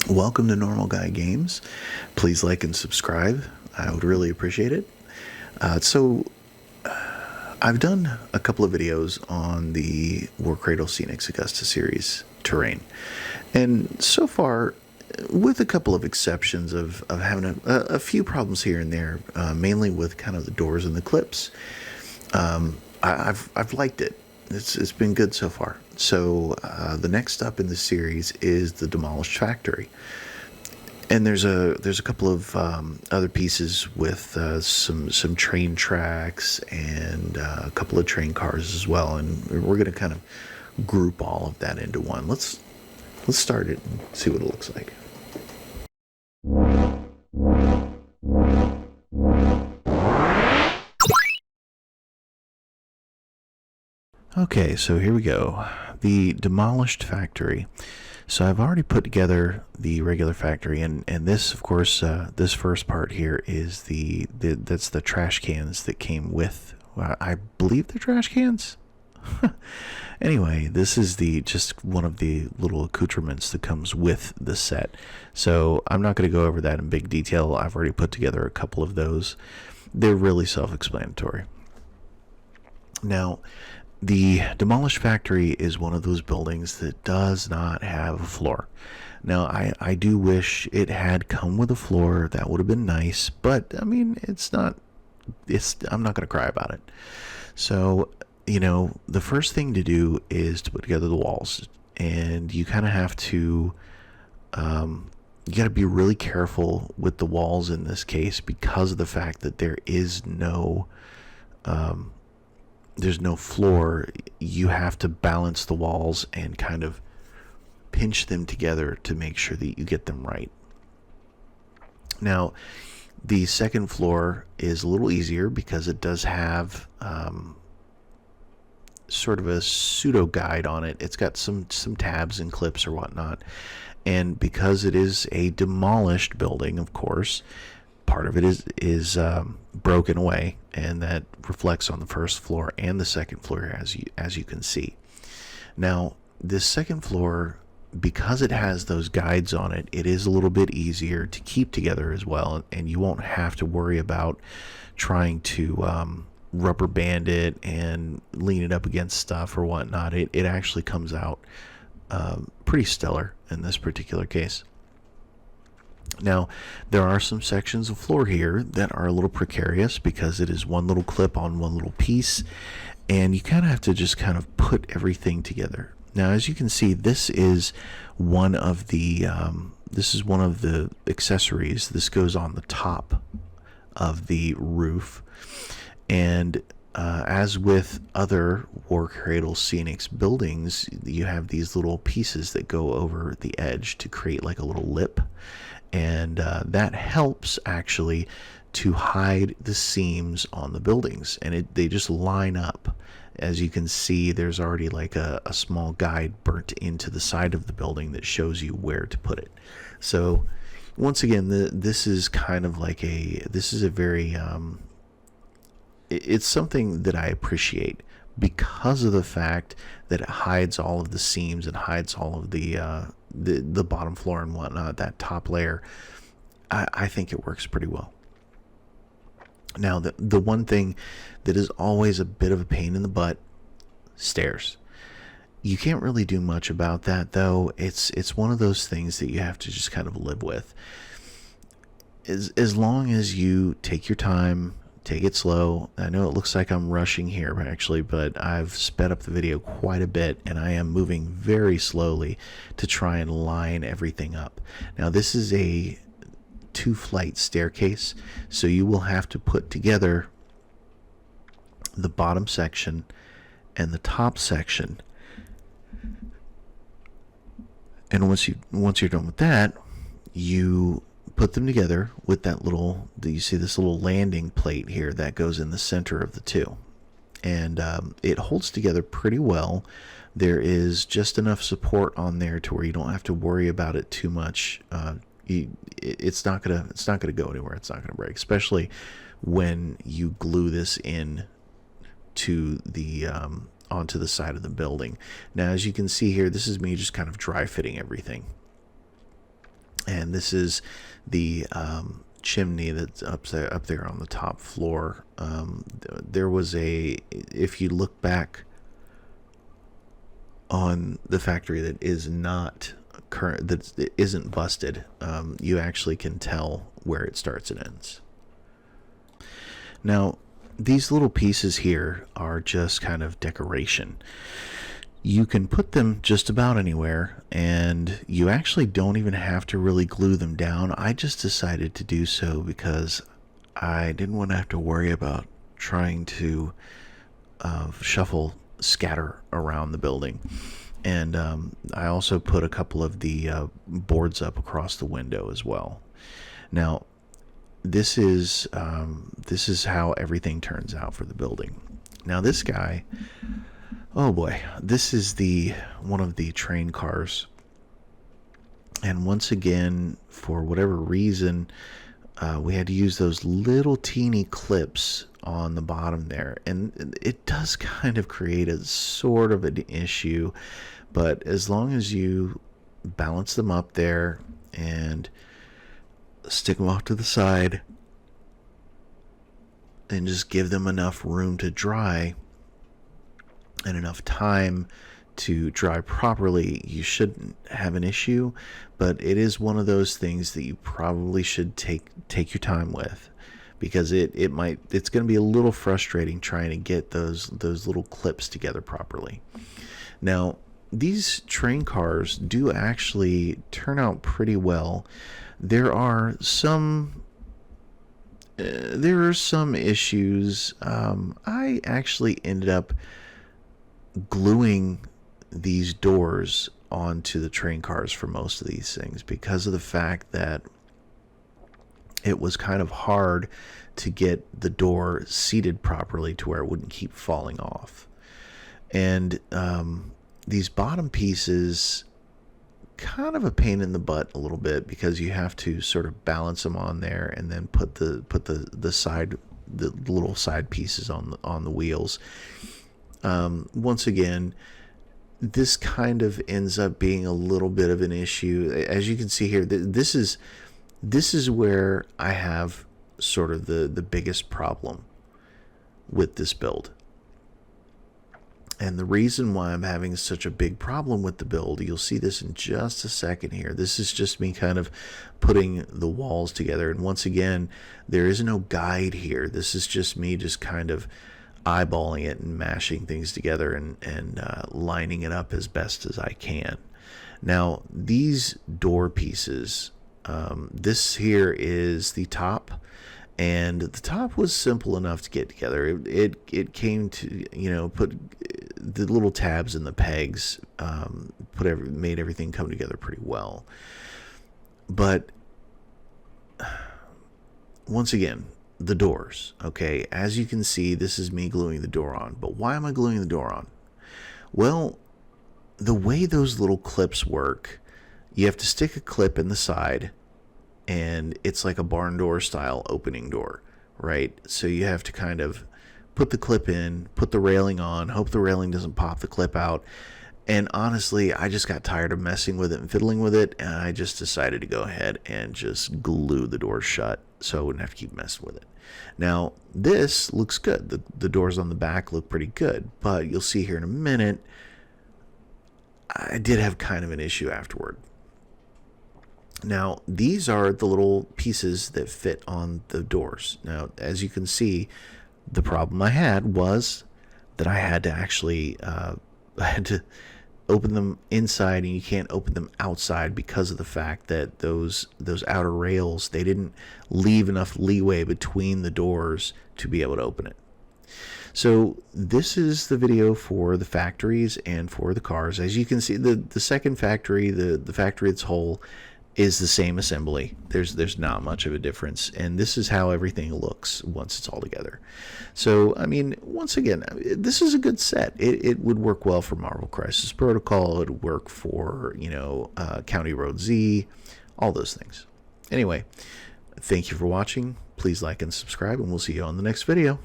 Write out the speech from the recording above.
Welcome to Normal Guy Games. Please like and subscribe. I would really appreciate it. I've done a couple of videos on the Warcradle Scenics Augusta series terrain, and so far, with a couple of exceptions of having a few problems here and there, mainly with kind of the doors and the clips, I've liked it. It's been good so far. So the next up in the series is the Demolished Factory, and there's a couple of other pieces with some train tracks and a couple of train cars as well, and we're going to kind of group all of that into one. Let's start it and see what it looks like. Okay, so here we go. The Demolished Factory. So I've already put together the regular factory, and this, of course, this first part here is that's the trash cans that came with. I believe they're trash cans. Anyway, this is just one of the little accoutrements that comes with the set. So I'm not going to go over that in big detail. I've already put together a couple of those. They're really self-explanatory. Now, the Demolished Factory is one of those buildings that does not have a floor. Now, I do wish it had come with a floor. That would have been nice, but I mean, I'm not going to cry about it. So, the first thing to do is to put together the walls, and you kind of have to, you got to be really careful with the walls in this case because of the fact that there's no floor. You have to balance the walls and kind of pinch them together to make sure that you get them right. Now, the second floor is a little easier because it does have sort of a pseudo guide on it. It's got some tabs and clips or whatnot, and because it is a demolished building, of course, part of it is broken away, and that reflects on the first floor and the second floor, as you can see. Now, this second floor, because it has those guides on it, it is a little bit easier to keep together as well, and you won't have to worry about trying to rubber band it and lean it up against stuff or whatnot. It actually comes out pretty stellar in this particular case. Now, there are some sections of floor here that are a little precarious because it is one little clip on one little piece, and you kind of have to just kind of put everything together. Now, as you can see, this is one of the accessories. This goes on the top of the roof, and as with other Warcradle Scenics buildings, you have these little pieces that go over the edge to create like a little lip, and that helps actually to hide the seams on the buildings, and they just line up. As you can see, there's already like a small guide burnt into the side of the building that shows you where to put it. So once again, this is kind of like this is a very it's something that I appreciate because of the fact that it hides all of the seams and hides all of the bottom floor and whatnot, that top layer. I think it works pretty well. Now, the one thing that is always a bit of a pain in the butt, stairs. You can't really do much about that, though. It's one of those things that you have to just kind of live with. As long as you take your time, take it slow. I know it looks like I'm rushing here, actually, but I've sped up the video quite a bit, and I am moving very slowly to try and line everything up. Now, this is a 2-flight staircase, so you will have to put together the bottom section and the top section, and once you're done with that, you put them together with that little, you see this little landing plate here that goes in the center of the two, and it holds together pretty well. There is just enough support on there to where you don't have to worry about it too much. It's not gonna go anywhere. It's not gonna break, especially when you glue this in to the onto the side of the building. Now, as you can see here, this is me just kind of dry fitting everything. And this is the chimney that's up there on the top floor. There was if you look back on the factory that is not current, that isn't busted, you actually can tell where it starts and ends. Now, these little pieces here are just kind of decoration. You can put them just about anywhere, and you actually don't even have to really glue them down. I just decided to do so because I didn't want to have to worry about trying to scatter around the building. And I also put a couple of the boards up across the window as well. Now, this is how everything turns out for the building. Now, this guy, oh boy, this is one of the train cars. And once again, for whatever reason, we had to use those little teeny clips on the bottom there, and it does kind of create a sort of an issue, but as long as you balance them up there and stick them off to the side and just give them enough room to dry and enough time to dry properly, you shouldn't have an issue. But it is one of those things that you probably should take your time with, because it's going to be a little frustrating trying to get those little clips together properly. Now, these train cars do actually turn out pretty well. There are some issues. I actually ended up gluing these doors onto the train cars for most of these things, because of the fact that it was kind of hard to get the door seated properly to where it wouldn't keep falling off. And these bottom pieces, kind of a pain in the butt a little bit, because you have to sort of balance them on there and then put the little side pieces on the wheels. Once again, this kind of ends up being a little bit of an issue. As you can see here, this is where I have sort of the biggest problem with this build. And the reason why I'm having such a big problem with the build, you'll see this in just a second here. This is just me kind of putting the walls together. And once again, there is no guide here. This is just me just kind of eyeballing it and mashing things together and lining it up as best as I can. Now, these door pieces, this here is the top, and the top was simple enough to get together. It came to, put the little tabs and the pegs, made everything come together pretty well. But once again, the doors, okay, as you can see, this is me gluing the door on. But why am I gluing the door on? Well, the way those little clips work, you have to stick a clip in the side, and it's like a barn door style opening door, right? So you have to kind of put the clip in, put the railing on, hope the railing doesn't pop the clip out. And honestly, I just got tired of messing with it and fiddling with it, and I just decided to go ahead and just glue the door shut so I wouldn't have to keep messing with it. Now, this looks good. The doors on the back look pretty good, but you'll see here in a minute, I did have kind of an issue afterward. Now, these are the little pieces that fit on the doors. Now, as you can see, the problem I had was that I had to actually I had to open them inside, and you can't open them outside because of the fact that those outer rails, they didn't leave enough leeway between the doors to be able to open it. So this is the video for the factories and for the cars. As you can see, the second factory, the factory that's whole, is the same assembly. There's not much of a difference, and this is how everything looks once it's all together. So, I mean, once again, this is a good set. It would work well for Marvel Crisis Protocol. It would work for, County Road Z, all those things. Anyway, thank you for watching. Please like and subscribe, and we'll see you on the next video.